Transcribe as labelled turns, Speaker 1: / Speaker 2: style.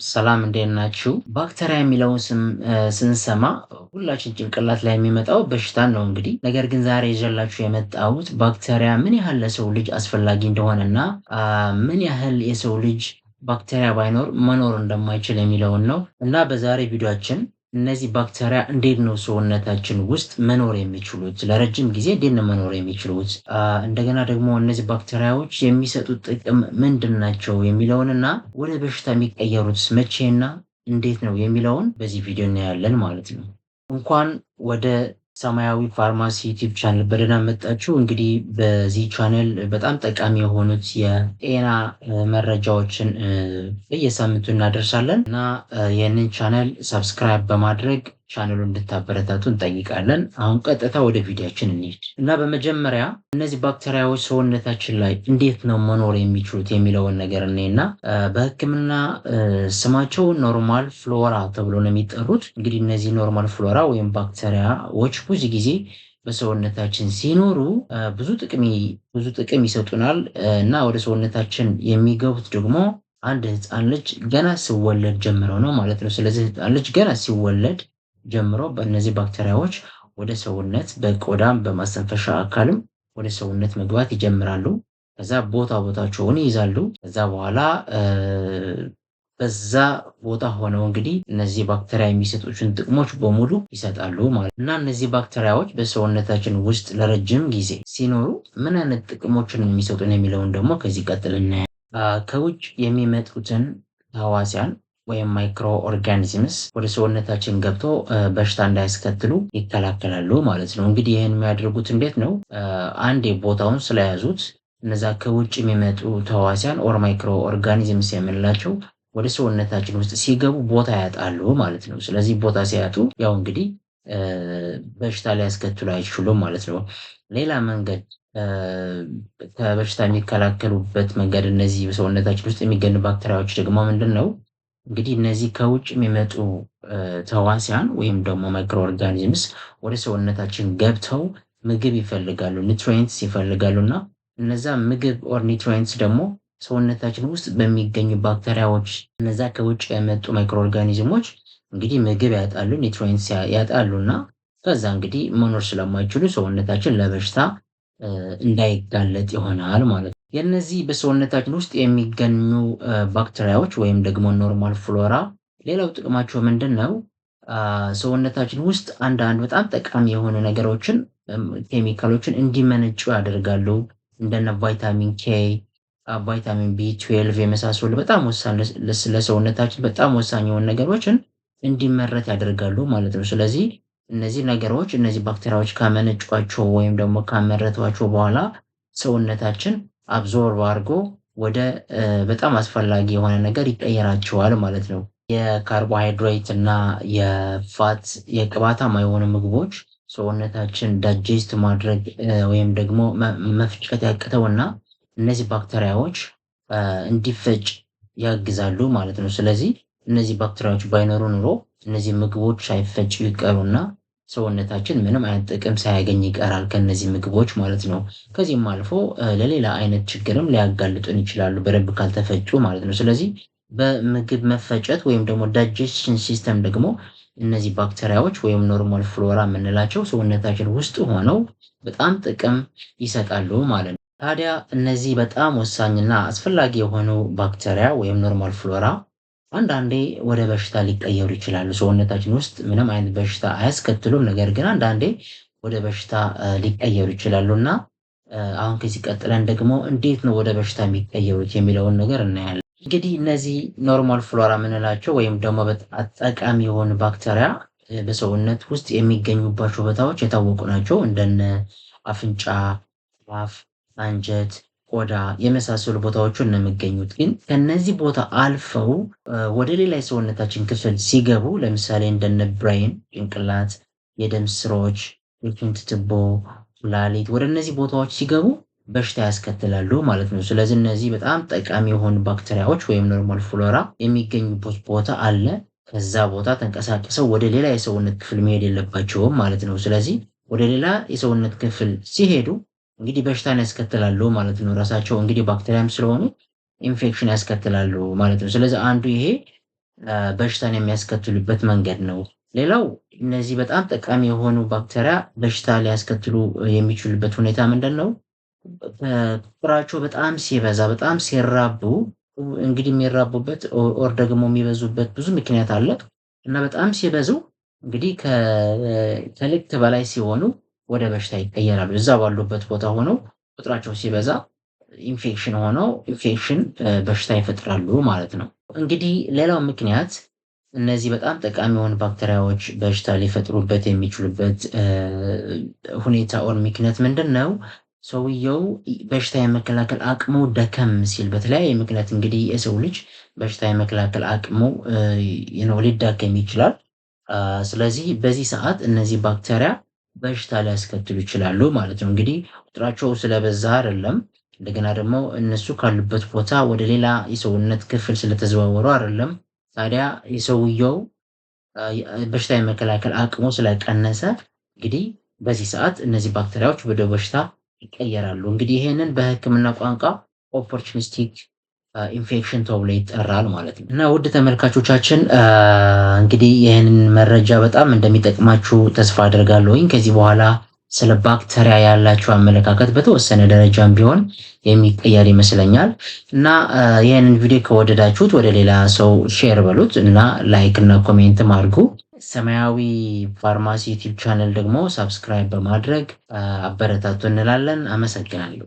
Speaker 1: ሰላም እንዴት ናችሁ? ባክቴሪያ የሚለውን ስም ስንሰማ ሁላችን ጭንቅላት ላይ የሚመጣው በሽታን ነው እንግዲህ። ነገር ግን ዛሬ ይዤላችሁ የመጣሁት ባክቴሪያ ምን ያህል ለሰው ልጅ አስፈላጊ እንደሆነና ምን ያህል የሰው ልጅ ባክቴሪያ ባይኖር መኖር እንደማይችል የሚለውን ነው እና በዛሬ ቪዲዮአችን እነዚህ ባክቴሪያ እንዴት ነው ሰውነታችን ውስጥ መኖር የሚችሉት? ለረጅም ጊዜ እንዴት ነው መኖር የሚችሉት? እንደገና ደግሞ እነዚህ ባክቴሪያዎች የሚሰጡት ጥቅም ምንድን ናቸው የሚለውንና ወደ በሽታ የሚቀየሩት መቼና እንዴት ነው የሚለውን በዚህ ቪዲዮ እናያለን ማለት ነው። እንኳን ወደ ሰማያዊ ፋርማሲ ዩቲዩብ ቻናል በደህና መጣችሁ። እንግዲህ በዚህ ቻናል በጣም ጠቃሚ የሆኑት የጤና መረጃዎችን በየሳምንቱ እናደርሳለን እና ይህንን ቻናል ሰብስክራይብ በማድረግ ቻናሉን እንድታበረታቱ እንጠይቃለን። አሁን ቀጥታ ወደ ቪዲዮአችን እንሂድ እና በመጀመሪያ እነዚህ ባክቴሪያዎች ሰውነታችን ላይ እንዴት ነው መኖር የሚችሉት የሚለውን ነገር እኔና በሕክምና ስማቸው ኖርማል ፍሎራ ተብሎ ነው የሚጠሩት። እንግዲህ እነዚህ ኖርማል ፍሎራ ወይም ባክቴሪያዎች ብዙ ጊዜ በሰውነታችን ሲኖሩ ብዙ ጥቅም ይሰጡናል እና ወደ ሰውነታችን የሚገቡት ደግሞ አንድ ህፃን ልጅ ገና ሲወለድ ጀምረው ነው ማለት ነው። ስለዚህ ህፃን ልጅ ገና ሲወለድ ጀምሮ በእነዚህ ባክቴሪያዎች ወደ ሰውነት በቆዳም በማስተንፈሻ አካልም ወደ ሰውነት መግባት ይጀምራሉ። ከዛ ቦታቸውን ይይዛሉ። ከዛ በኋላ በዛ ቦታ ሆነው እንግዲህ እነዚህ ባክቴሪያ የሚሰጡትን ጥቅሞች በሙሉ ይሰጣሉ ማለት እና እነዚህ ባክቴሪያዎች በሰውነታችን ውስጥ ለረጅም ጊዜ ሲኖሩ ምን አይነት ጥቅሞችን የሚሰጡን የሚለውን ደግሞ ከዚህ ቀጥል እናያለን። ከውጭ የሚመጡትን ተህዋሲያን ወይም ማይክሮ ኦርጋኒዝምስ ወደ ሰውነታችን ገብቶ በሽታ እንዳያስከትሉ ይከላከላሉ ማለት ነው። እንግዲህ ይህን የሚያደርጉት እንዴት ነው? አንዴ ቦታውን ስለያዙት እነዛ ከውጭ የሚመጡ ተህዋሲያን ኦር ማይክሮ ኦርጋኒዝምስ የምንላቸው ወደ ሰውነታችን ውስጥ ሲገቡ ቦታ ያጣሉ ማለት ነው። ስለዚህ ቦታ ሲያጡ ያው እንግዲህ በሽታ ሊያስከትሉ አይችሉም ማለት ነው። ሌላ መንገድ ከበሽታ የሚከላከሉበት መንገድ እነዚህ በሰውነታችን ውስጥ የሚገኙ ባክቴሪያዎች ደግሞ ምንድን ነው? እንግዲህ እነዚህ ከውጭ የሚመጡ ተህዋሲያን ወይም ደግሞ ማይክሮ ኦርጋኒዝምስ ወደ ሰውነታችን ገብተው ምግብ ይፈልጋሉ፣ ኒውትሪየንትስ ይፈልጋሉ እና እነዛ ምግብ ኦር ኒውትሪየንትስ ደግሞ ሰውነታችን ውስጥ በሚገኙ ባክቴሪያዎች እነዛ ከውጭ የመጡ ማይክሮ ኦርጋኒዝሞች እንግዲህ ምግብ ያጣሉ፣ ኒውትሪየንትስ ያጣሉና ከዛ እንግዲህ መኖር ስለማይችሉ ሰውነታችን ለበሽታ እንዳይጋለጥ ይሆናል ማለት ነው። የነዚህ በሰውነታችን ውስጥ የሚገኙ ባክቴሪያዎች ወይም ደግሞ ኖርማል ፍሎራ ሌላው ጥቅማቸው ምንድን ነው? ሰውነታችን ውስጥ አንዳንድ በጣም ጠቃሚ የሆኑ ነገሮችን ኬሚካሎችን እንዲመነጩ ያደርጋሉ። እንደነ ቫይታሚን ኬ፣ ቫይታሚን ቢ12 የመሳሰሉ በጣም ወሳኝ ለሰውነታችን በጣም ወሳኝ የሆኑ ነገሮችን እንዲመረት ያደርጋሉ ማለት ነው። ስለዚህ እነዚህ ነገሮች እነዚህ ባክቴሪያዎች ካመነጯቸው ወይም ደግሞ ካመረቷቸው በኋላ ሰውነታችን አብዞርብ አድርጎ ወደ በጣም አስፈላጊ የሆነ ነገር ይቀየራቸዋል ማለት ነው። የካርቦሃይድሬት እና የፋት የቅባታማ የሆኑ ምግቦች ሰውነታችን ዳይጀስት ማድረግ ወይም ደግሞ መፍጨት ያቅተውና እነዚህ ባክቴሪያዎች እንዲፈጭ ያግዛሉ ማለት ነው። ስለዚህ እነዚህ ባክቴሪያዎች ባይኖሩ ኑሮ እነዚህ ምግቦች ሳይፈጩ ይቀሩና ሰውነታችን ምንም አይነት ጥቅም ሳያገኝ ይቀራል ከነዚህ ምግቦች ማለት ነው። ከዚህም አልፎ ለሌላ አይነት ችግርም ሊያጋልጡን ይችላሉ በደንብ ካልተፈጩ ማለት ነው። ስለዚህ በምግብ መፈጨት ወይም ደግሞ ዳይጀስሽን ሲስተም ደግሞ እነዚህ ባክቴሪያዎች ወይም ኖርማል ፍሎራ የምንላቸው ሰውነታችን ውስጥ ሆነው በጣም ጥቅም ይሰጣሉ ማለት ነው። ታዲያ እነዚህ በጣም ወሳኝና አስፈላጊ የሆኑ ባክቴሪያ ወይም ኖርማል ፍሎራ አንዳንዴ ወደ በሽታ ሊቀየሩ ይችላሉ። ሰውነታችን ውስጥ ምንም አይነት በሽታ አያስከትሉም፣ ነገር ግን አንዳንዴ ወደ በሽታ ሊቀየሩ ይችላሉ እና አሁን ከዚህ ቀጥለን ደግሞ እንዴት ነው ወደ በሽታ የሚቀየሩት የሚለውን ነገር እናያለን። እንግዲህ እነዚህ ኖርማል ፍሎራ የምንላቸው ወይም ደግሞ በጣም ጠቃሚ የሆኑ ባክቴሪያ በሰውነት ውስጥ የሚገኙባቸው ቦታዎች የታወቁ ናቸው። እንደነ አፍንጫ፣ አፍ፣ አንጀት፣ ቆዳ የመሳሰሉ ቦታዎችን ነው የሚገኙት። ግን ከነዚህ ቦታ አልፈው ወደ ሌላ የሰውነታችን ክፍል ሲገቡ ለምሳሌ እንደነ ብሬን ጭንቅላት፣ የደም ስሮች፣ የሽንት ትቦ፣ ኩላሊት ወደ እነዚህ ቦታዎች ሲገቡ በሽታ ያስከትላሉ ማለት ነው። ስለዚህ እነዚህ በጣም ጠቃሚ የሆኑ ባክቴሪያዎች ወይም ኖርማል ፍሎራ የሚገኙበት ቦታ አለ። ከዛ ቦታ ተንቀሳቅሰው ወደ ሌላ የሰውነት ክፍል መሄድ የለባቸውም ማለት ነው። ስለዚህ ወደ ሌላ የሰውነት ክፍል ሲሄዱ እንግዲህ በሽታን ያስከትላሉ ማለት ነው። ራሳቸው እንግዲህ ባክቴሪያም ስለሆኑ ኢንፌክሽን ያስከትላሉ ማለት ነው። ስለዚህ አንዱ ይሄ በሽታን የሚያስከትሉበት መንገድ ነው። ሌላው እነዚህ በጣም ጠቃሚ የሆኑ ባክቴሪያ በሽታ ሊያስከትሉ የሚችሉበት ሁኔታ ምንድነው? ቁጥራቸው በጣም ሲበዛ በጣም ሲራቡ እንግዲህ የሚራቡበት ኦር ደግሞ የሚበዙበት ብዙ ምክንያት አለ እና በጣም ሲበዙ እንግዲህ ከልክ በላይ ሲሆኑ ወደ በሽታ ይቀየራሉ። እዛ ባሉበት ቦታ ሆነው ቁጥራቸው ሲበዛ ኢንፌክሽን በሽታ ይፈጥራሉ ማለት ነው። እንግዲህ ሌላው ምክንያት እነዚህ በጣም ጠቃሚ የሆኑ ባክቴሪያዎች በሽታ ሊፈጥሩበት የሚችሉበት ሁኔታ ኦር ምክንያት ምንድን ነው? ሰውየው በሽታ የመከላከል አቅሙ ደከም ሲል በተለያየ ምክንያት እንግዲህ የሰው ልጅ በሽታ የመከላከል አቅሙ ሊዳከም ይችላል። ስለዚህ በዚህ ሰዓት እነዚህ ባክቴሪያ በሽታ ሊያስከትሉ ይችላሉ ማለት ነው። እንግዲህ ቁጥራቸው ስለበዛ አይደለም፣ እንደገና ደግሞ እነሱ ካሉበት ቦታ ወደ ሌላ የሰውነት ክፍል ስለተዘዋወሩ አይደለም። ታዲያ የሰውየው በሽታ የመከላከል አቅሙ ስለቀነሰ እንግዲህ በዚህ ሰዓት እነዚህ ባክቴሪያዎች ወደ በሽታ ይቀየራሉ። እንግዲህ ይሄንን በሕክምና ቋንቋ ኦፖርቹኒስቲክ ኢንፌክሽን ተብሎ ይጠራል ማለት ነው። እና ውድ ተመልካቾቻችን እንግዲህ ይህንን መረጃ በጣም እንደሚጠቅማችሁ ተስፋ አድርጋለሁኝ። ከዚህ በኋላ ስለ ባክቴሪያ ያላችሁ አመለካከት በተወሰነ ደረጃም ቢሆን የሚቀየር ይመስለኛል። እና ይህንን ቪዲዮ ከወደዳችሁት ወደ ሌላ ሰው ሼር በሉት እና ላይክ እና ኮሜንትም አድርጉ። ሰማያዊ ፋርማሲ ዩቲዩብ ቻናል ደግሞ ሳብስክራይብ በማድረግ አበረታቱ እንላለን። አመሰግናለሁ።